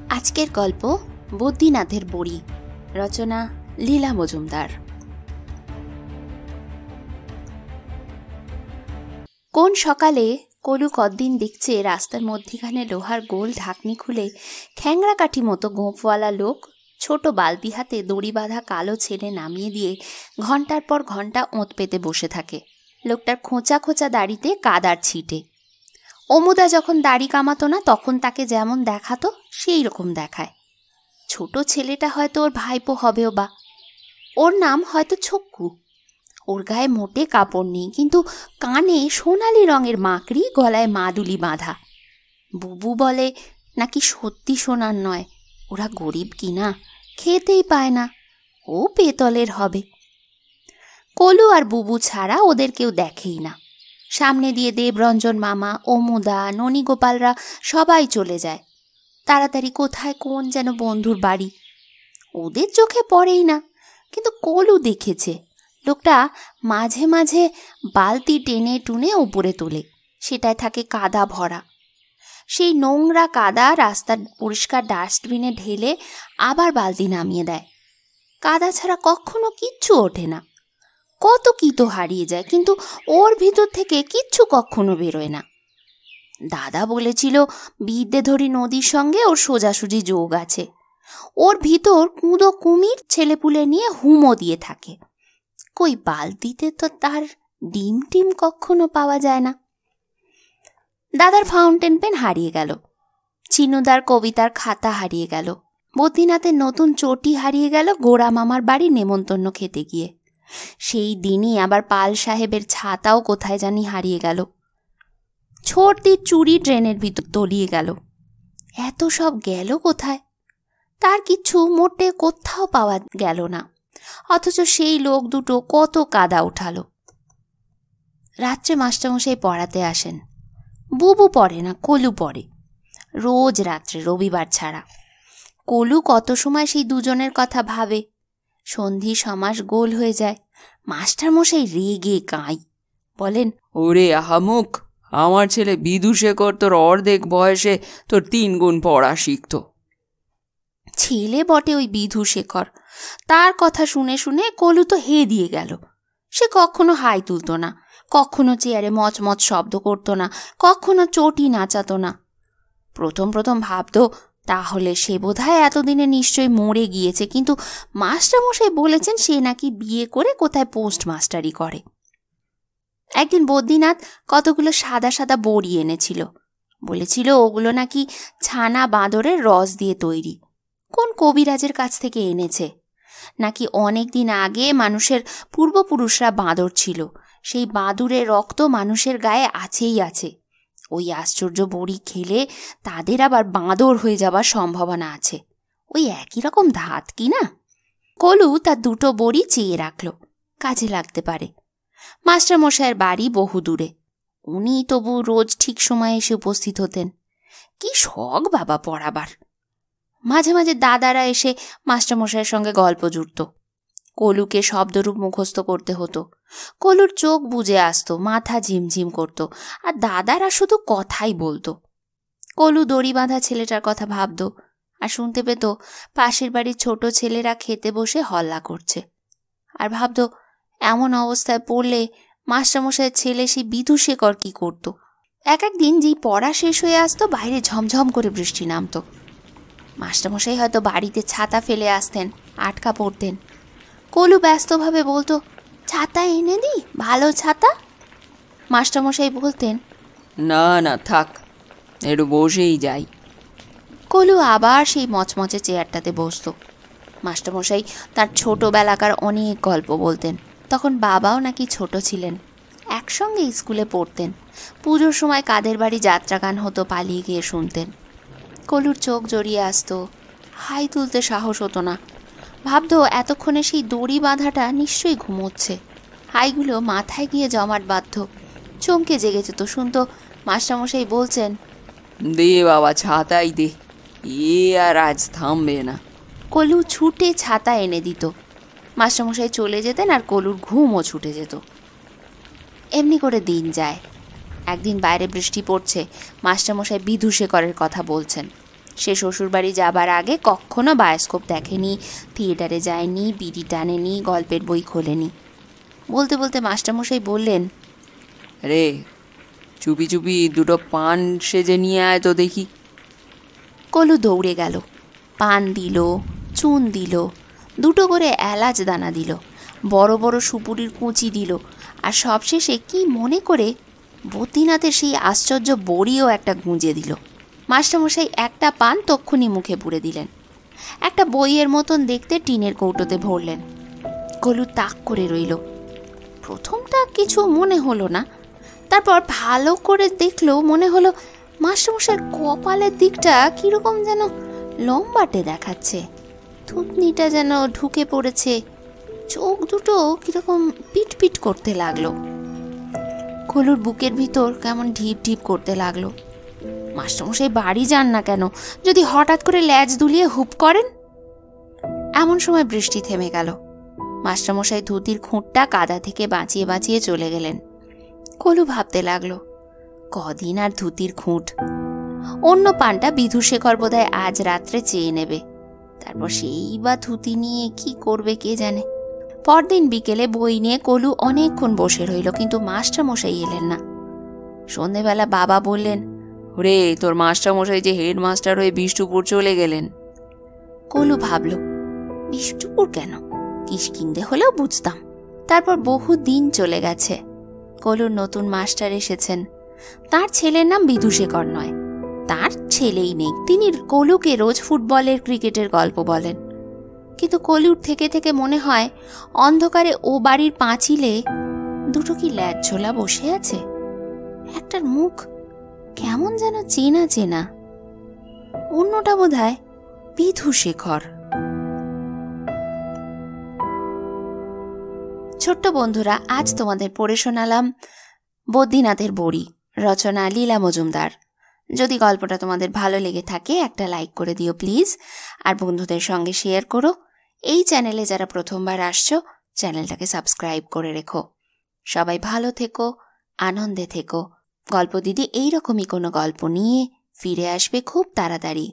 আজকের গল্প বদ্রীনাথের বড়ি, রচনা লীলা মজুমদার। কোন সকালে কলু কদিন দেখছে রাস্তার মধ্যিখানে লোহার গোল ঢাকনি খুলে খ্যাংরা কাঠি মতো গোঁফওয়ালা লোক ছোট বালতি হাতে দড়ি বাঁধা কালো ছেলে নামিয়ে দিয়ে ঘন্টার পর ঘন্টা ওঁত পেতে বসে থাকে। লোকটার খোঁচা খোঁচা দাড়িতে কাদার ছিটে। অমুদা যখন দাড়ি কামাতো না তখন তাকে যেমন দেখাতো সেই রকম দেখায়। ছোট ছেলেটা হয়তো ওর ভাইপো হবেও বা। ওর নাম হয়তো ছক্কু। ওর গায়ে মোটে কাপড় নেই, কিন্তু কানে সোনালি রঙের মাকড়ি, গলায় মাদুলি বাঁধা। বুবু বলে নাকি সত্যি সোনার নয়, ওরা গরিব কিনা, খেতেই পায় না, ও পেতলের হবে। কলু আর বুবু ছাড়া ওদের কেউ দেখেই না। সামনে দিয়ে দেবরঞ্জন মামা, অমুদা, ননীগোপালরা সবাই চলে যায়। তাড়াতাড়ি কোথায় কোন যেন বন্ধুর বাড়ি। ওদের চোখে পড়েই না, কিন্তু কলু দেখেছে লোকটা মাঝে মাঝে বালতি টেনে টুনে উপরে তোলে, সেটায় থাকে কাদা ভরা। সেই নোংরা কাদা রাস্তার পরিষ্কার ডাস্টবিনে ঢেলে আবার বালতি নামিয়ে দেয়। কাদা ছাড়া কখনো কিচ্ছু ওঠে না। কত কি তো হারিয়ে যায়, কিন্তু ওর ভিতর থেকে কিচ্ছু কখনো বেরোয় না। দাদা বলেছিল বিদ্যেধরী নদীর সঙ্গে ওর সোজাসুজি যোগ আছে। ওর ভিতর কুঁদো কুমির ছেলেপুলে নিয়ে হুমো দিয়ে থাকে। কই বালতিতে তো তার ডিম টিম কখনো পাওয়া যায় না। দাদার ফাউন্টেন পেন হারিয়ে গেল, চিনুদার কবিতার খাতা হারিয়ে গেল, বদ্রীনাথের নতুন চটি হারিয়ে গেল গোড়া মামার বাড়ি নেমন্তন্ন খেতে গিয়ে। সেই দিনই আবার পাল সাহেবের ছাতাও কোথায় জানি হারিয়ে গেল। ছোটদির চুরি ট্রেনের ভিতর তলিয়ে গেল। এত সব গেল কোথায়? তার কিছু মোটে কোথাও পাওয়া গেল না, অথচ সেই লোক দুটো কত কাদা উঠালো। রাত্রে মাস্টারমশাই পড়াতে আসেন। বুবু পড়ে না, কলু পড়ে, রোজ রাত্রে, রবিবার ছাড়া। কলু কত সময় সেই দুজনের কথা ভাবে। সন্ধি সমাস গোল হয়ে যায়। মাস্টারমশাই রেগে কাঁই, বলেন, ওরে আহামুক, আমার ছেলে বিদুশেখর তোর অর্ধেক বয়সে তোর 3 গুণ পড়া শিখত। ছেলে বটে ওই বিধুশেখর, তার কথা শুনে শুনে কলু তো হে দিয়ে গেল। সে কখনো হাই তুলতো না, কখনো চেয়ারে মচমচ শব্দ করতো না, কখনো চটি নাচাতো না। প্রথম প্রথম ভাবতো তাহলে সে বোধহয় এতদিনে নিশ্চয়ই মরে গিয়েছে, কিন্তু মাস্টারমশাই বলেছেন সে নাকি বিয়ে করে কোথায় পোস্ট মাস্টারি করে। একদিন বদ্রীনাথ কতগুলো সাদা সাদা বড়ি এনেছিল। বলেছিল ওগুলো নাকি ছানা বাঁদরের রস দিয়ে তৈরি, কোন কবিরাজের কাছ থেকে এনেছে। নাকি অনেক দিন আগে মানুষের পূর্বপুরুষরা বাঁদর ছিল, সেই বাঁদরের রক্ত মানুষের গায়ে আছেই আছে। ওই আশ্চর্য বড়ি খেলে তাদের আবার বাঁদর হয়ে যাবার সম্ভাবনা আছে। ওই একই রকম ধাত কি না? কলু তার 2টো বড়ি চেয়ে রাখল, কাজে লাগতে পারে। মাস্টারমশাইয়ের বাড়ি বহু দূরে, উনি তবু রোজ ঠিক সময়ে এসে উপস্থিত হতেন। কি শখ বাবা পড়াবার! মাঝে মাঝে দাদারা এসে মাস্টারমশাইয়ের সঙ্গে গল্প জুড়ত। কলুকে শব্দরূপ মুখস্থ করতে হতো। কলুর চোখ বুজে আসতো, মাথা ঝিমঝিম করত, আর দাদারা শুধু কথাই বলতো। কলু দড়ি বাঁধা ছেলেটার কথা ভাবত, আর শুনতে পেত পাশের বাড়ির ছোট ছেলেরা খেতে বসে হল্লা করছে। আর ভাবত এমন অবস্থায় পড়লে মাস্টারমশাইয়ের ছেলে সেই বিধুশেখর কি করত। একদিন যেই পড়া শেষ হয়ে আসতো বাইরে ঝমঝম করে বৃষ্টি নামতো। মাস্টারমশাই হয়তো বাড়িতে ছাতা ফেলে আসতেন, আটকা পড়তেন। কলু ব্যস্তভাবে বলতো, ছাতা এনে দিই, ভালো ছাতা। মাস্টারমশাই বলতেন, না না থাক, একটু বসেই যাই। কলু আবার সেই মচমচে চেয়ারটাতে বসত। মাস্টারমশাই তার ছোটবেলাকার অনেক গল্প বলতেন। তখন বাবাও নাকি ছোট ছিলেন, একসঙ্গে স্কুলে পড়তেন। পুজোর সময় কাদের বাড়ি যাত্রাগান হতো, পালিয়ে গিয়ে শুনতেন। কলুর চোখ জড়িয়ে আসতো, হাই তুলতে সাহস হতো না। ভাবতো এতক্ষণে সেই দড়ি বাঁধাটা নিশ্চয়ই ঘুমোচ্ছে। হাইগুলো মাথায় গিয়ে জমাট বাঁধত। চমকে জেগে যেত, শুনতো মাস্টারমশাই বলছেন, দে বাবা ছাতাই দে, এ আর আজ থামবে না। কলু ছুটে ছাতা এনে দিত। মাস্টারমশাই চলে যেতেন আর কলুর ঘুমও ছুটে যেত। এমনি করে দিন যায়। একদিন বাইরে বৃষ্টি পড়ছে, মাস্টারমশাই বিধুশেখরের কথা বলছেন। সে শ্বশুরবাড়ি যাবার আগে কখনো বায়োস্কোপ দেখেনি, থিয়েটারে যায়নি, বিড়ি টানেনি, গল্পের বই খোলেনি। বলতে বলতে মাস্টারমশাই বললেন, রে চুপি চুপি দুটো পান সেজে নিয়ে আয় তো দেখি। কলু দৌড়ে গেল, পান দিল, চুন দিল, দুটো করে এলাচ দানা দিল, বড় বড় সুপুরির কুচি দিল, আর সবশেষে কি মনে করে বদ্রীনাথের সেই আশ্চর্য বড়িও একটা গুঁজে দিল। মাস্টারমশাই একটা পান তক্ষুনি মুখে পুরে দিলেন। একটা বইয়ের মতন দেখতে টিনের কৌটোতে ভরলেন। কলু তাক করে রইল। প্রথমটা কিছু মনে হলো না, তারপর ভালো করে দেখলেও মনে হলো মাস্টারমশাইয়ের কপালের দিকটা কিরকম যেন লম্বাটে দেখাচ্ছে, থুতনিটা যেন ঢুকে পড়েছে, চোখ দুটো কিরকম পিট পিট করতে লাগলো। কলুর বুকের ভিতর কেমন ঢিপ ঢিপ করতে লাগলো। মাস্টারমশাই বাড়ি যান না কেন, যদি হঠাৎ করে ল্যাজ দুলিয়ে হুপ করেন? এমন সময় বৃষ্টি থেমে গেল। মাস্টারমশাই ধুতির খুঁটটা কাদা থেকে বাঁচিয়ে বাঁচিয়ে চলে গেলেন। কলু ভাবতে লাগলো, কদিন আর ধুতির খুঁট। অন্য পানটা বিধুশেখর বোধহয় আজ রাত্রে চেয়ে নেবে, তারপর সেই বা ধুতি নিয়ে কি করবে কে জানে। পরদিন বিকেলে বই নিয়ে কলু অনেকক্ষণ বসে রইল, কিন্তু মাস্টারমশাই এলেন না। সন্ধেবেলা বাবা বললেন, রে তোর মাস্টারমশাই যে হেডমাস্টার হয়ে বিষ্ণুপুর চলে গেলেন। কলু ভাবল, বিষ্ণুপুর কেন? কিষ্কিন্ধে হলেও বুঝতাম। তারপর বহু দিন চলে গেছে। কলুর নতুন মাস্টার এসেছেন। তার ছেলের নাম বিধুশেখর নয়, তার ছেলেই নেই। তিনি কলুকে রোজ ফুটবলের ক্রিকেটের গল্প বলেন। কিন্তু কলুর থেকে থেকে মনে হয় অন্ধকারে ও বাড়ির পাঁচিলে দুটো কি ল্যাজঝোলা বসে আছে। একটার মুখ কেমন যেন চেনা চেনা, অন্যটা বোধহয় বিধুশেখর। ছোট্ট বন্ধুরা, আজ তোমাদের পড়ে শোনালাম বদ্রীনাথের বড়ি, রচনা লীলা মজুমদার। যদি গল্পটা তোমাদের ভালো লেগে থাকে একটা লাইক করে দিও প্লিজ, আর বন্ধুদের সঙ্গে শেয়ার করো। এই চ্যানেলে যারা প্রথমবার আসছো, চ্যানেলটাকে সাবস্ক্রাইব করে রেখো। সবাই ভালো থেকো, আনন্দে থেকো। গল্প দিদি এইরকমই কোনো গল্প নিয়ে ফিরে আসবে খুব তাড়াতাড়ি।